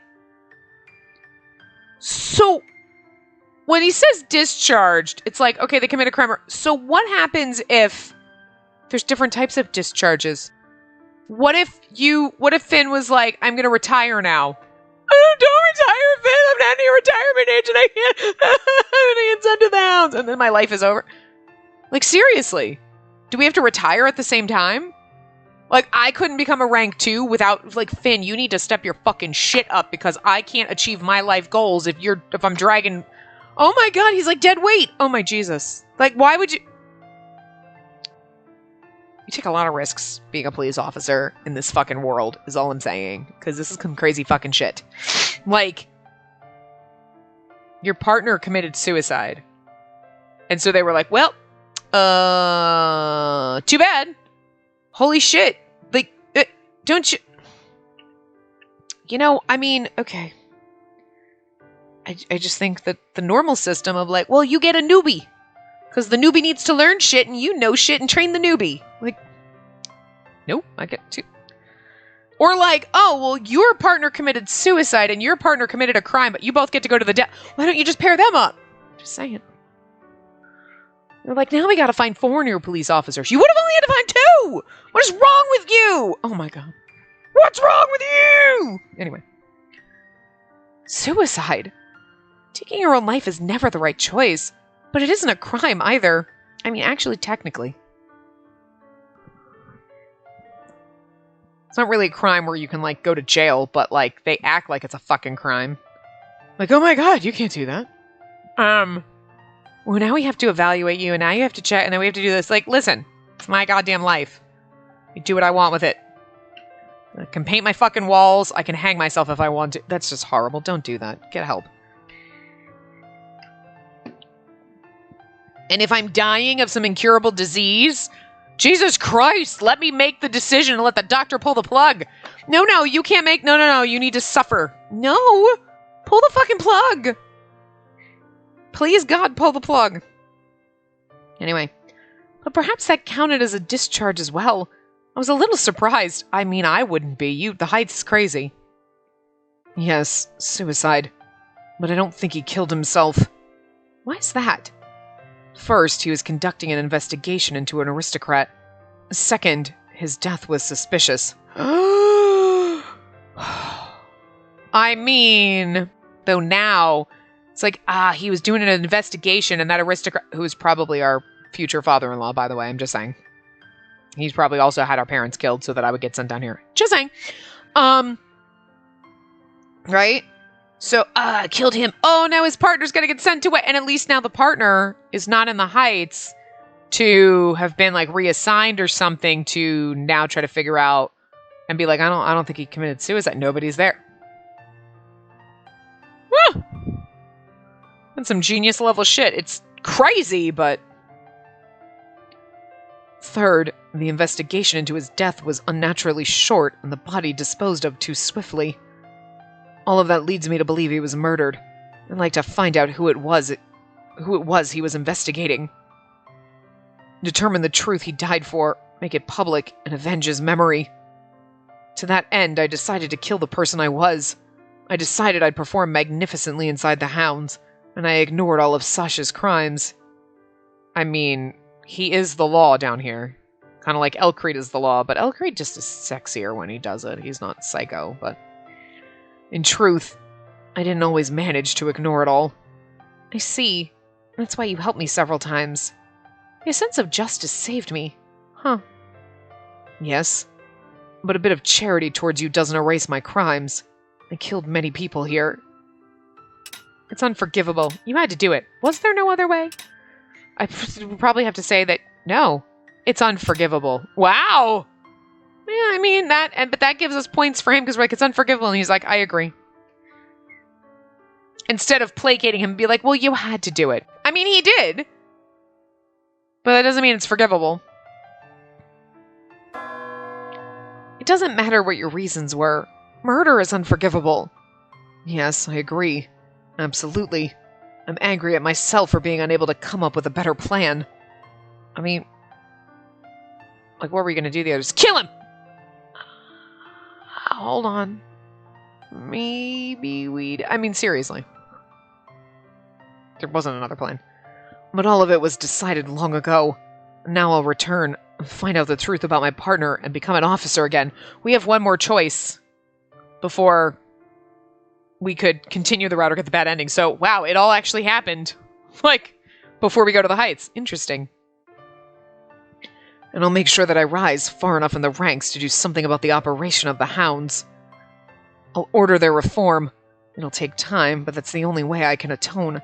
So, when he says discharged, it's like, okay, they commit a crime. So what happens if there's different types of discharges? What if Finn was like, I'm going to retire now? Oh, don't retire, Finn. I'm not near retirement age and I'm going to get sent to the Hounds. And then my life is over. Like, seriously. Do we have to retire at the same time? Like, I couldn't become a rank 2 without, like, Finn, you need to step your fucking shit up because I can't achieve my life goals if I'm dragging... Oh my god, he's like dead weight. Oh my Jesus. Like, why would you... You take a lot of risks being a police officer in this fucking world, is all I'm saying. Because this is some crazy fucking shit. Like, your partner committed suicide. And so they were like, well, too bad. Holy shit. Like, don't you... You know, I mean, okay. I just think that the normal system of like, well, you get a newbie. Because the newbie needs to learn shit and you know shit and train the newbie. Like, nope, I get to. Or like, oh, well, your partner committed suicide and your partner committed a crime, but you both get to go to the death. Why don't you just pair them up? Just saying. They're like, now we gotta find 4 new police officers. You would have only had to find 2! What is wrong with you? Oh my god. What's wrong with you? Anyway. Suicide. Taking your own life is never the right choice. But it isn't a crime either. I mean, actually, technically. It's not really a crime where you can, like, go to jail, but, like, they act like it's a fucking crime. Like, oh my god, you can't do that. Well, now we have to evaluate you, and now you have to check, and then we have to do this. Like, listen, it's my goddamn life. I do what I want with it. I can paint my fucking walls. I can hang myself if I want to. That's just horrible. Don't do that. Get help. And if I'm dying of some incurable disease, Jesus Christ, let me make the decision and let the doctor pull the plug. No, you can't make... No, you need to suffer. No, pull the fucking plug. Please, God, pull the plug. Anyway, but perhaps that counted as a discharge as well. I was a little surprised. I mean, I wouldn't be. The Heights is crazy. Yes, suicide. But I don't think he killed himself. Why is that? First, he was conducting an investigation into an aristocrat. Second, his death was suspicious. I mean, though now, it's like, he was doing an investigation and that aristocrat, who's probably our future father-in-law, by the way, I'm just saying. He's probably also had our parents killed so that I would get sent down here. Just saying. Right? So, killed him. Oh, now his partner's gonna get sent to it. And at least now the partner is not in the Heights to have been, like, reassigned or something to now try to figure out and be like, I don't think he committed suicide. Nobody's there. Woo! That's some genius level shit. It's crazy, but... Third, the investigation into his death was unnaturally short and the body disposed of too swiftly. All of that leads me to believe he was murdered. I'd like to find out who it was he was investigating. Determine the truth he died for, make it public, and avenge his memory. To that end, I decided to kill the person I was. I decided I'd perform magnificently inside the Hounds. and I ignored all of Sasha's crimes. I mean, he is the law down here. Kind of like Elcrete is the law, but Elcrete just is sexier when he does it. He's not psycho, but... In truth, I didn't always manage to ignore it all. I see. That's why you helped me several times. Your sense of justice saved me. Huh. Yes, but a bit of charity towards you doesn't erase my crimes. I killed many people here. It's unforgivable. You had to do it. Was there no other way? I would probably have to say that, no, it's unforgivable. Wow! Yeah, I mean, but that gives us points for him because we're like, it's unforgivable, and he's like, I agree. Instead of placating him and be like, well, you had to do it. I mean, he did. But that doesn't mean it's forgivable. It doesn't matter what your reasons were. Murder is unforgivable. Yes, I agree. Absolutely. I'm angry at myself for being unable to come up with a better plan. I mean, like, what were we going to do the others? Kill him! Hold on. Maybe we'd... I mean, seriously. There wasn't another plan. But all of it was decided long ago. Now I'll return, find out the truth about my partner, and become an officer again. We have one more choice before we could continue the route or get the bad ending. So, wow, it all actually happened. Like, before we go to the Heights. Interesting. And I'll make sure that I rise far enough in the ranks to do something about the operation of the hounds. I'll order their reform. It'll take time, but that's the only way I can atone.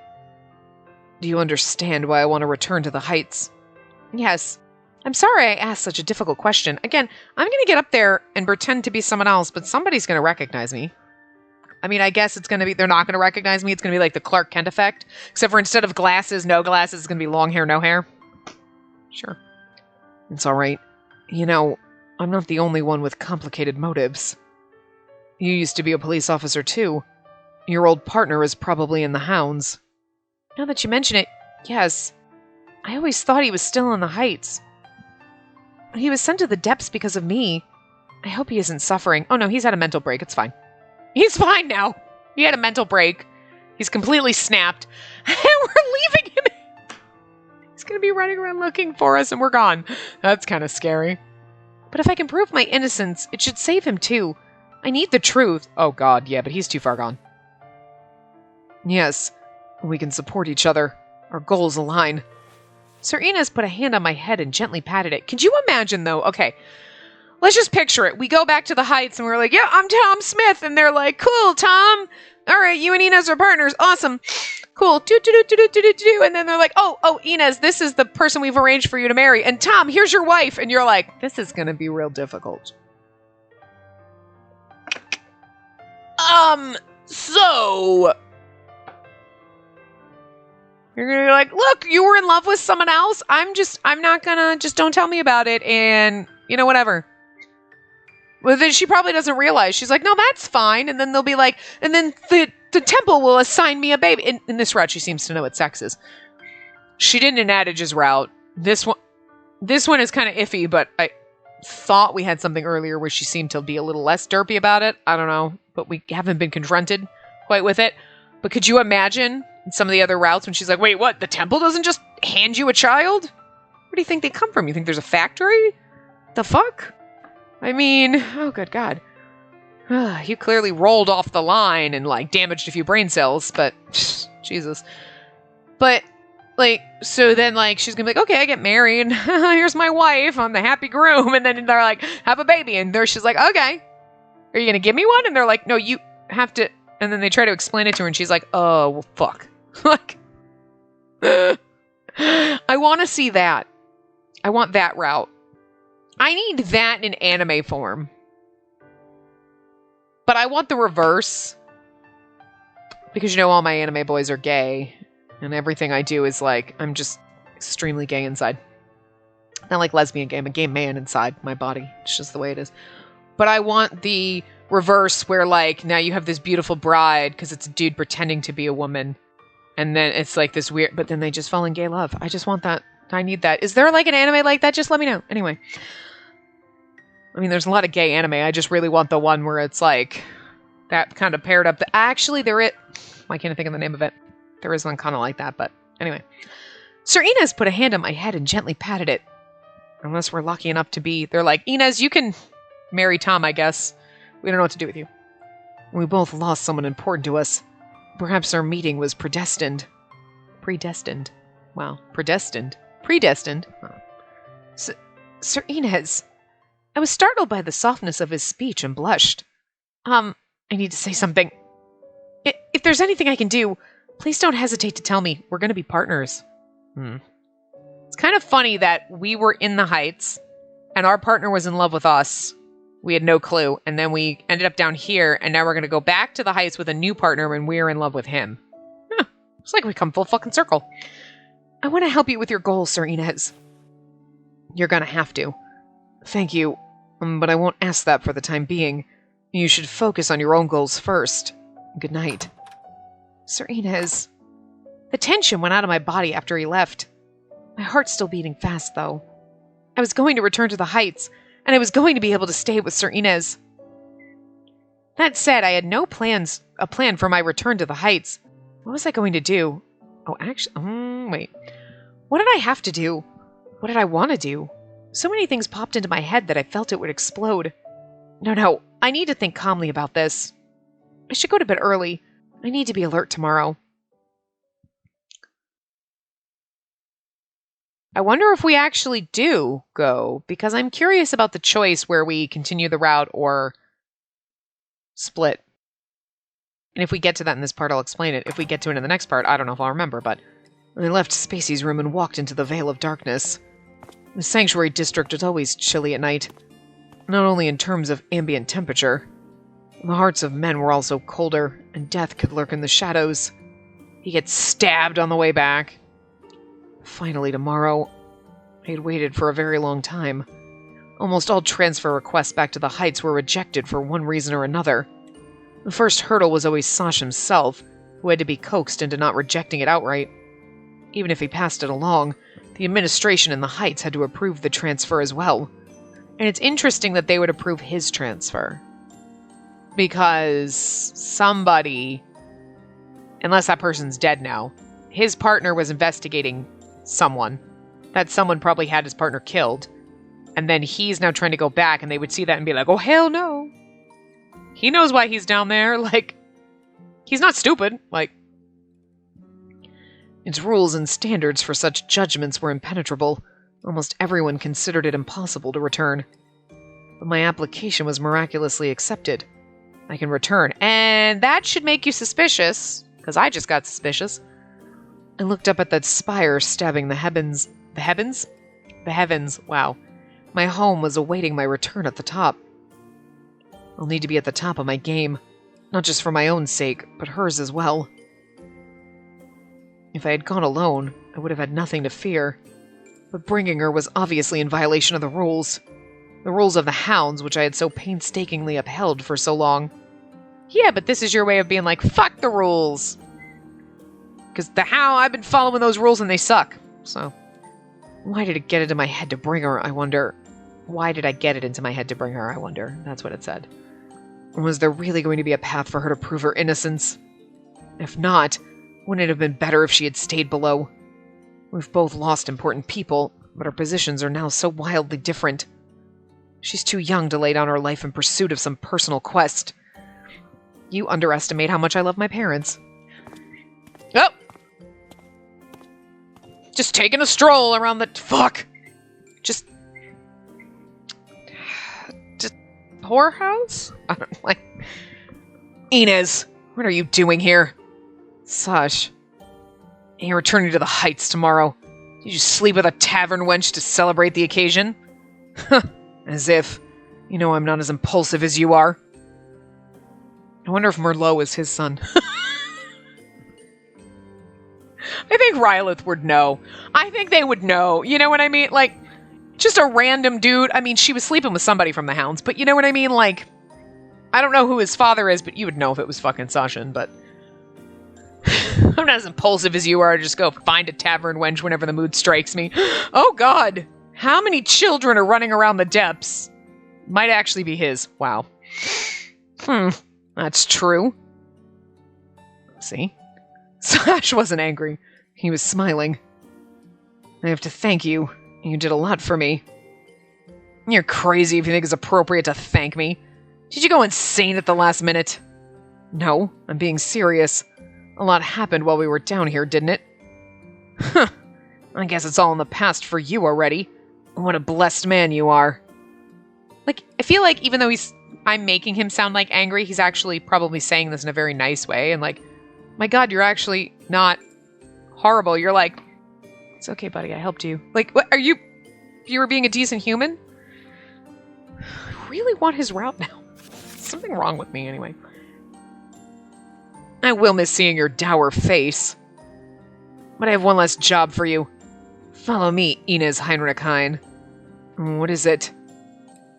Do you understand why I want to return to the Heights? Yes. I'm sorry I asked such a difficult question. Again, I'm going to get up there and pretend to be someone else, but somebody's going to recognize me. I mean, I guess it's going to be, they're not going to recognize me. It's going to be like the Clark Kent effect. Except for instead of glasses, no glasses, it's going to be long hair, no hair. Sure. It's alright. You know, I'm not the only one with complicated motives. You used to be a police officer too. Your old partner is probably in the hounds. Now that you mention it, yes. I always thought he was still in the Heights. He was sent to the depths because of me. I hope he isn't suffering. Oh no, he's had a mental break. It's fine. He's fine now. He had a mental break. He's completely snapped. And we're leaving him. He's going to be running around looking for us and we're gone. That's kind of scary. But if I can prove my innocence, it should save him too. I need the truth. Oh god, yeah, but he's too far gone. Yes, we can support each other. Our goals align. Sir Enos put a hand on my head and gently patted it. Could you imagine, though? Okay, let's just picture it. We go back to the Heights and we're like, yeah, I'm Tom Smith. And they're like, cool, Tom. All right, you and Enos are partners. Awesome. Cool. Do. And then they're like, oh, Enos, this is the person we've arranged for you to marry. And Tom, here's your wife. And you're like, this is going to be real difficult. So... You're going to be like, look, you were in love with someone else. I'm not going to, just don't tell me about it. And, you know, whatever. Well, then she probably doesn't realize. She's like, no, that's fine. And then they'll be like, and then the temple will assign me a baby. In this route, she seems to know what sex is. She didn't in Adage's route. This one is kind of iffy, but I thought we had something earlier where she seemed to be a little less derpy about it. I don't know, but we haven't been confronted quite with it. But could you imagine in some of the other routes when she's like, wait, what? The temple doesn't just hand you a child? Where do you think they come from? You think there's a factory? The fuck? I mean, oh, good God. You clearly rolled off the line and, like, damaged a few brain cells, but, Jesus. But, like, so then, like, she's gonna be like, okay, I get married. Here's my wife. I'm the happy groom. And then they're like, have a baby. And she's like, okay. Are you gonna give me one? And they're like, no, you have to. And then they try to explain it to her, and she's like, oh, well, fuck. Like, I want to see that. I want that route. I need that in anime form. But I want the reverse. Because, you know, all my anime boys are gay. And everything I do is like, I'm just extremely gay inside. Not like lesbian gay, I'm a gay man inside my body. It's just the way it is. But I want the reverse where, like, now you have this beautiful bride because it's a dude pretending to be a woman. And then it's like this weird, but then they just fall in gay love. I just want that. I need that. Is there like an anime like that? Just let me know. Anyway. I mean, there's a lot of gay anime. I just really want the one where it's like that kind of paired up. Actually, I can't think of the name of it. There is one kind of like that, but anyway. Sir Inez put a hand on my head and gently patted it. Unless we're lucky enough to be... They're like, Inez, you can marry Tom, I guess. We don't know what to do with you. We both lost someone important to us. Perhaps our meeting was predestined. Predestined. Wow. Predestined. Predestined. Oh. Sir Inez. I was startled by the softness of his speech and blushed. I need to say something. If there's anything I can do, please don't hesitate to tell me. We're going to be partners. It's kind of funny that we were in the Heights and our partner was in love with us. We had no clue. And then we ended up down here and now we're going to go back to the Heights with a new partner and we're in love with him. It's like we come full fucking circle. I want to help you with your goals, Sir Inez. You're going to have to. Thank you. But I won't ask that for the time being. You should focus on your own goals first. Good night. Sir Inez. The tension went out of my body after he left. My heart's still beating fast, though. I was going to return to the Heights, and I was going to be able to stay with Sir Inez. That said, I had a plan for my return to the Heights. What was I going to do? Oh, actually, wait. What did I have to do? What did I want to do? So many things popped into my head that I felt it would explode. No, I need to think calmly about this. I should go to bed early. I need to be alert tomorrow. I wonder if we actually do go, because I'm curious about the choice where we continue the route or split. And if we get to that in this part, I'll explain it. If we get to it in the next part, I don't know if I'll remember, but I left Spacey's room and walked into the Veil of Darkness. The sanctuary district is always chilly at night, not only in terms of ambient temperature. The hearts of men were also colder, and death could lurk in the shadows. He gets stabbed on the way back. Finally, tomorrow. I had waited for a very long time. Almost all transfer requests back to the Heights were rejected for one reason or another. The first hurdle was always Sash himself, who had to be coaxed into not rejecting it outright. Even if he passed it along, the administration in the Heights had to approve the transfer as well. And it's interesting that they would approve his transfer. Because somebody, unless that person's dead now, his partner was investigating someone. That someone probably had his partner killed. And then he's now trying to go back, and they would see that and be like, oh, hell no. He knows why he's down there. Like, he's not stupid. Like, its rules and standards for such judgments were impenetrable. Almost everyone considered it impossible to return. But my application was miraculously accepted. I can return. And that should make you suspicious, because I just got suspicious. I looked up at that spire stabbing the heavens. The heavens? The heavens, wow. My home was awaiting my return at the top. I'll need to be at the top of my game, not just for my own sake, but hers as well. If I had gone alone, I would have had nothing to fear. But bringing her was obviously in violation of the rules. The rules of the hounds, which I had so painstakingly upheld for so long. Yeah, but this is your way of being like, fuck the rules! Because I've been following those rules and they suck. So, why did it get into my head to bring her, I wonder? Why did I get it into my head to bring her, I wonder? That's what it said. Was there really going to be a path for her to prove her innocence? If not, wouldn't it have been better if she had stayed below? We've both lost important people, but our positions are now so wildly different. She's too young to lay down her life in pursuit of some personal quest. You underestimate how much I love my parents. Oh! Just taking a stroll around the... Fuck! Just whorehouse? I don't like... Inez, what are you doing here? Sash, you're returning to the Heights tomorrow. Did you sleep with a tavern wench to celebrate the occasion? As if. You know I'm not as impulsive as you are. I wonder if Merlot is his son. I think Rylith would know. I think they would know. You know what I mean? Like, just a random dude. I mean, she was sleeping with somebody from the Hounds, but you know what I mean? Like, I don't know who his father is, but you would know if it was fucking Sashin, but... I'm not as impulsive as you are to just go find a tavern wench whenever the mood strikes me. Oh god! How many children are running around the depths? Might actually be his. Wow. That's true. See? Sash wasn't angry. He was smiling. I have to thank you. You did a lot for me. You're crazy if you think it's appropriate to thank me. Did you go insane at the last minute? No, I'm being serious. A lot happened while we were down here, didn't it? Huh. I guess it's all in the past for you already. What a blessed man you are. Like, I feel like even though I'm making him sound like angry, he's actually probably saying this in a very nice way. And like, my God, you're actually not horrible. You're like, it's okay, buddy, I helped you. Like, what, you were being a decent human? I really want his route now. Something wrong with me anyway. I will miss seeing your dour face. But I have one last job for you. Follow me, Inez Heinrichine. What is it?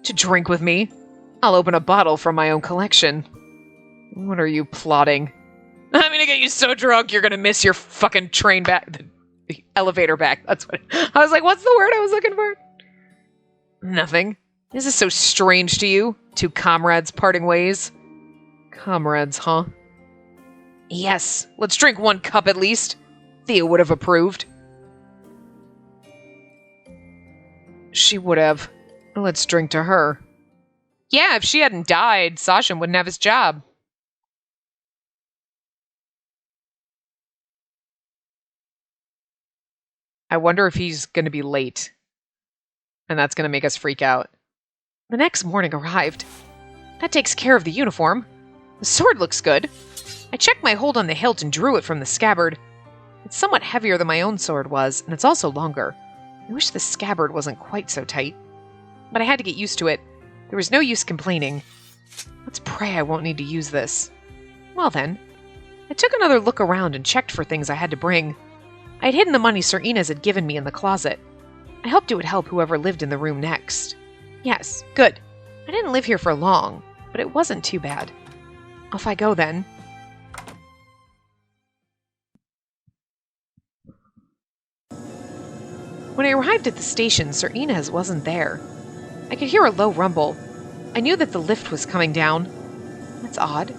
To drink with me? I'll open a bottle from my own collection. What are you plotting? I'm gonna get you so drunk you're gonna miss your fucking train back. The elevator back. That's what I was like, what's the word I was looking for? Nothing. Is this so strange to you? Two comrades parting ways? Comrades, huh? Yes, let's drink one cup at least. Thea would have approved. She would have. Let's drink to her. Yeah, if she hadn't died, Sasha wouldn't have his job. I wonder if he's going to be late. And that's going to make us freak out. The next morning arrived. That takes care of the uniform. The sword looks good. I checked my hold on the hilt and drew it from the scabbard. It's somewhat heavier than my own sword was, and it's also longer. I wish the scabbard wasn't quite so tight. But I had to get used to it. There was no use complaining. Let's pray I won't need to use this. Well then, I took another look around and checked for things I had to bring. I had hidden the money Sir Inez had given me in the closet. I hoped it would help whoever lived in the room next. Yes, good. I didn't live here for long, but it wasn't too bad. Off I go then. When I arrived at the station, Sir Inez wasn't there. I could hear a low rumble. I knew that the lift was coming down. That's odd.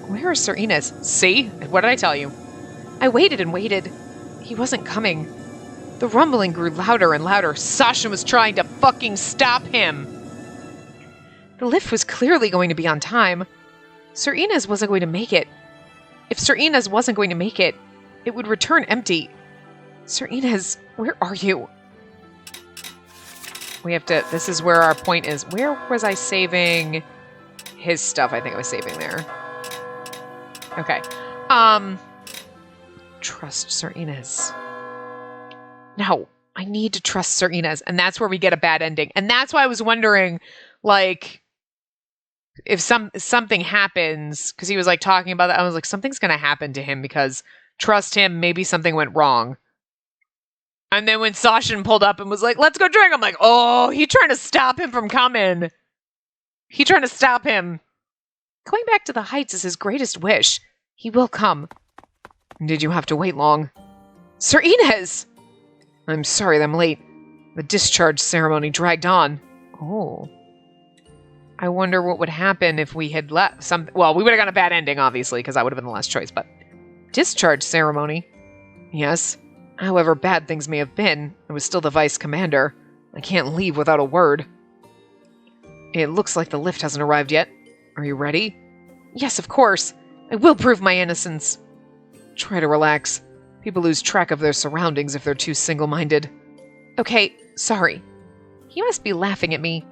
Where is Sir Inez? See? What did I tell you? I waited and waited. He wasn't coming. The rumbling grew louder and louder. Sasha was trying to fucking stop him. The lift was clearly going to be on time. Sir Inez wasn't going to make it. If Sir Inez wasn't going to make it, it would return empty. Sir Inez, where are you? We have to... This is where our point is. Where was I saving his stuff? I think I was saving there. Okay. Trust Sir Inez. No, I need to trust Sir Inez. And that's where we get a bad ending. And that's why I was wondering, like, if something happens, because he was, like, talking about that. I was like, something's going to happen to him because trust him, maybe something went wrong. And then when Sashin pulled up and was like, let's go drink, I'm like, oh, he trying to stop him from coming. He trying to stop him. Going back to the Heights is his greatest wish. He will come. Did you have to wait long? Sir Inez! I'm sorry that I'm late. The discharge ceremony dragged on. Oh. I wonder what would happen if we had left well, we would have got a bad ending, obviously, because that would have been the last choice, but... Discharge ceremony? Yes. However bad things may have been, I was still the vice commander. I can't leave without a word. It looks like the lift hasn't arrived yet. Are you ready? Yes, of course. I will prove my innocence. Try to relax. People lose track of their surroundings if they're too single-minded. Okay, sorry. He must be laughing at me.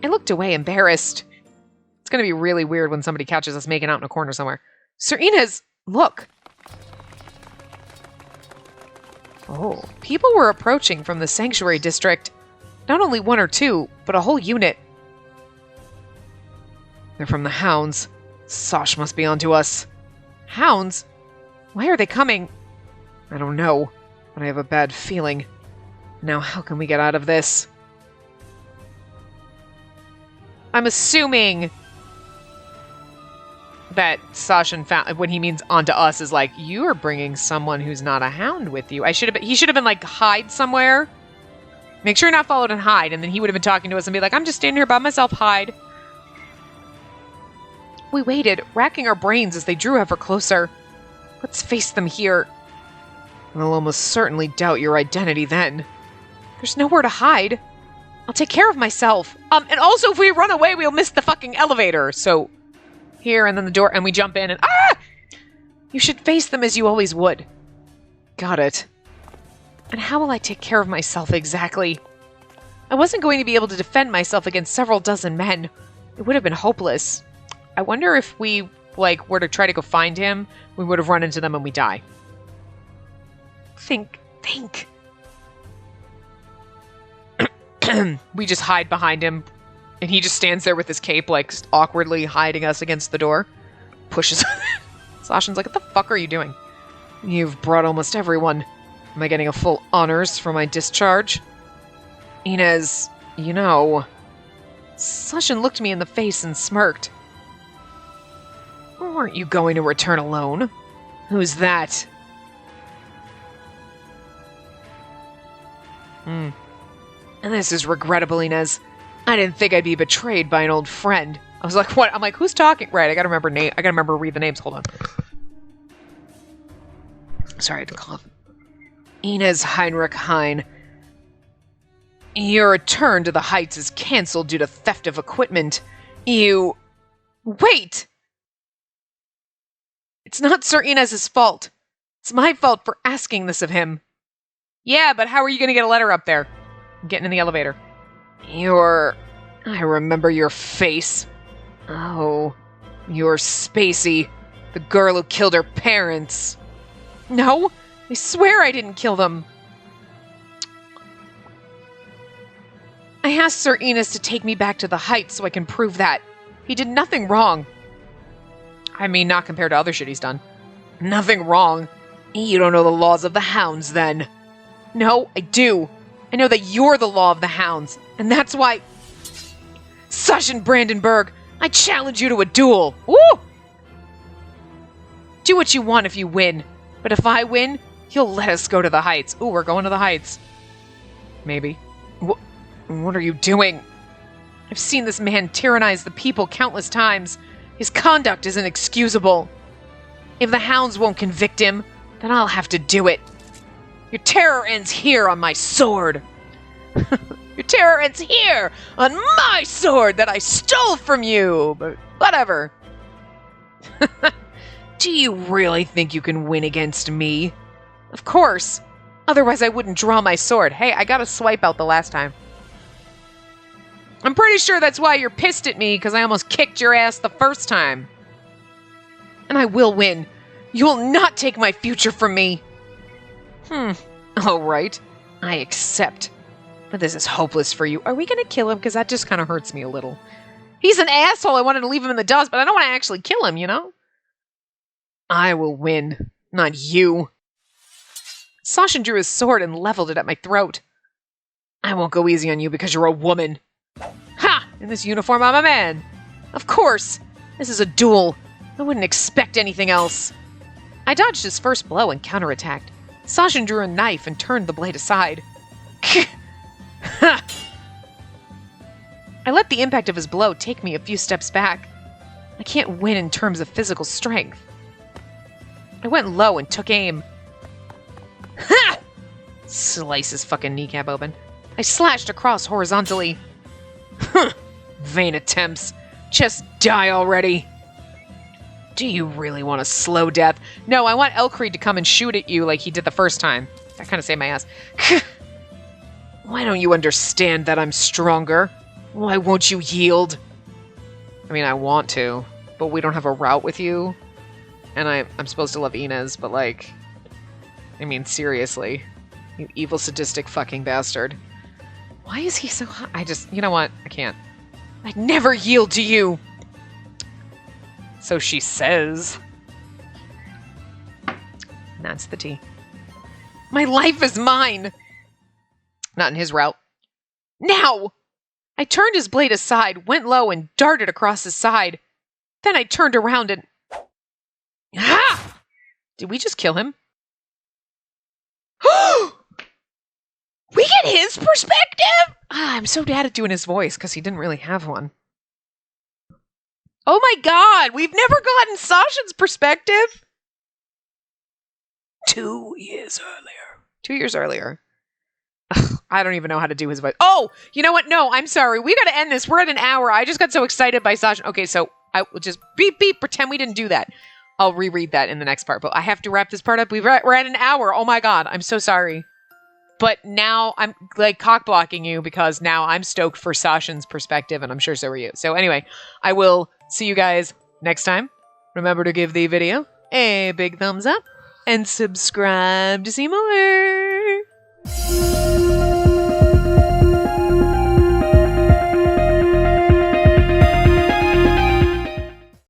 I looked away, embarrassed. It's going to be really weird when somebody catches us making out in a corner somewhere. Sir Inez, look! Oh, people were approaching from the sanctuary district. Not only one or two, but a whole unit. They're from the Hounds. Sosh must be onto us. Hounds? Why are they coming? I don't know, but I have a bad feeling. Now how can we get out of this? I'm assuming that Sasha found, when he means onto us, is like, you are bringing someone who's not a hound with you. He should have been like, hide somewhere. Make sure you're not followed and hide. And then he would have been talking to us and be like, I'm just standing here by myself, hide. We waited, racking our brains as they drew ever closer. Let's face them here. and I'll almost certainly doubt your identity then. There's nowhere to hide. I'll take care of myself. And also if we run away, we'll miss the fucking elevator. So, here, and then the door, and we jump in, and You should face them as you always would. Got it. And how will I take care of myself exactly? I wasn't going to be able to defend myself against several dozen men. It would have been hopeless. I wonder if we, were to try to go find him, we would have run into them and we die. Think. We just hide behind him, and he just stands there with his cape, awkwardly hiding us against the door. Pushes. Sashin's like, what the fuck are you doing? You've brought almost everyone. Am I getting a full honors for my discharge? Inez, you know... Sashin looked me in the face and smirked. Weren't you going to return alone? Who's that? And this is regrettable, Inez. I didn't think I'd be betrayed by an old friend. I was like, what? I'm like, who's talking? Right, I gotta remember read the names. Hold on. Sorry, I had to cough. Inez Heinrich Hein. Your return to the Heights is cancelled due to theft of equipment. You... Wait! It's not Sir Inez's fault. It's my fault for asking this of him. Yeah, but how are you gonna get a letter up there? I'm getting in the elevator. I remember your face. Oh, you're Spacey, the girl who killed her parents. No, I swear I didn't kill them. I asked Sir Inez to take me back to the Heights so I can prove that. He did nothing wrong. I mean, not compared to other shit he's done. Nothing wrong? You don't know the laws of the hounds, then. No, I do. I know that you're the law of the hounds, and that's why... Sashin Brandenburg, I challenge you to a duel. Woo! Do what you want if you win, but if I win, you'll let us go to the Heights. Ooh, we're going to the Heights. Maybe. What are you doing? I've seen this man tyrannize the people countless times. His conduct is inexcusable. If the hounds won't convict him, then I'll have to do it. Your terror ends here on my sword. Your terror ends here on my sword that I stole from you. But whatever. Do you really think you can win against me? Of course. Otherwise I wouldn't draw my sword. Hey, I got a swipe out the last time. I'm pretty sure that's why you're pissed at me, because I almost kicked your ass the first time. And I will win. You will not take my future from me. All right. I accept. But this is hopeless for you. Are we going to kill him? Because that just kind of hurts me a little. He's an asshole. I wanted to leave him in the dust, but I don't want to actually kill him, you know? I will win. Not you. Sashin drew his sword and leveled it at my throat. I won't go easy on you because you're a woman. Ha! In this uniform, I'm a man. Of course. This is a duel. I wouldn't expect anything else. I dodged his first blow and counterattacked. Sashin drew a knife and turned the blade aside. Ha! I let the impact of his blow take me a few steps back. I can't win in terms of physical strength. I went low and took aim. Ha! Slice his fucking kneecap open. I slashed across horizontally. Vain attempts. Just die already. Do you really want a slow death? No, I want Elcreed to come and shoot at you like he did the first time. That kind of saved my ass. Why don't you understand that I'm stronger? Why won't you yield? I mean, I want to, but we don't have a route with you. And I'm supposed to love Inez, but I mean, seriously. You evil, sadistic fucking bastard. Why is he so hot? You know what? I can't. I'd never yield to you! So she says. That's the tea. My life is mine! Not in his route. Now! I turned his blade aside, went low, and darted across his side. Then I turned around and... Ha! Did we just kill him? We get his perspective? I'm so bad at doing his voice because he didn't really have one. Oh my god, we've never gotten Sashin's perspective. 2 years earlier. 2 years earlier. I don't even know how to do his voice. Oh, you know what? No, I'm sorry. We got to end this. We're at an hour. I just got so excited by Sasha. Okay, so I will just beep, beep, pretend we didn't do that. I'll reread that in the next part, but I have to wrap this part up. We're at an hour. Oh my God. I'm so sorry. But now I'm like cock blocking you because now I'm stoked for Sasha's perspective, and I'm sure so are you. So anyway, I will see you guys next time. Remember to give the video a big thumbs up and subscribe to see more.